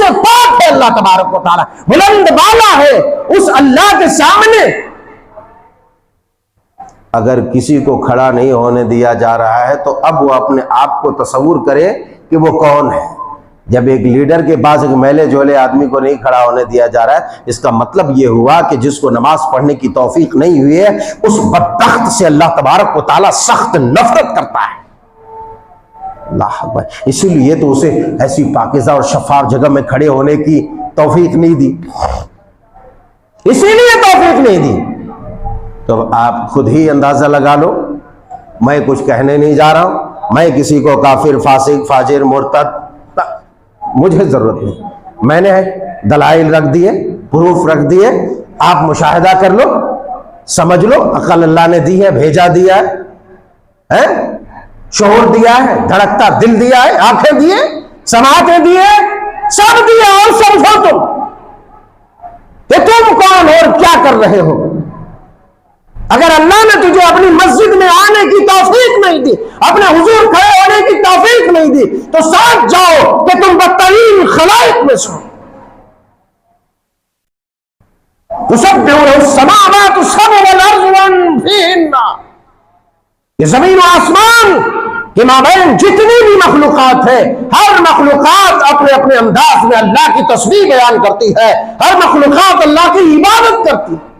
से पाक है अल्लाह तबारक व तआला, बुलंद बाला है। उस अल्लाह के सामने अगर किसी को खड़ा नहीं होने दिया जा रहा है तो अब वो अपने आप को तसव्वुर करे कि वो कौन है। जब एक लीडर के पास एक मैले झोले आदमी को नहीं खड़ा होने दिया जा रहा है, इसका मतलब ये हुआ कि जिसको नमाज पढ़ने की तौफीक नहीं हुई है उस बदबख्त से अल्लाह तबारक व तआला सख्त नफरत करता है। अल्लाह अकबर। इसीलिए तो उसे ऐसी पाकीज़ा और शफाफ जगह में खड़े होने की तौफीक नहीं दी, इसीलिए तौफीक नहीं दी। तो आप खुद ही अंदाजा लगा लो, मैं कुछ कहने नहीं जा रहा हूं, मैं किसी को काफिर, फासिक, फाजिर, मुर्तद, मुझे जरूरत नहीं। मैंने दलाइल रख दिए, प्रूफ रख दिए, आप मुशाहिदा कर लो, समझ लो। अकल अल्लाह ने दी है, भेजा दिया है, शोर दिया है, धड़कता दिल दिया है, आंखें दिए, समातें दिए, सब दिया। और समझो तुम कि तुम कौन और क्या कर रहे हो। अगर अल्लाह ने तुझे अपनी मस्जिद में आने की तौफीक नहीं दी, अपने हुजूर खड़े होने की तौफीक नहीं दी, तो समझ जाओ कि तुम बदतरीन खलाइक में सो। ये जमीन और आसमान के माबैन जितनी भी मखलूकात है, हर मखलूकात अपने अपने अंदाज में अल्लाह की तस्बीह बयान करती है, हर मखलूकात अल्लाह की इबादत करती है।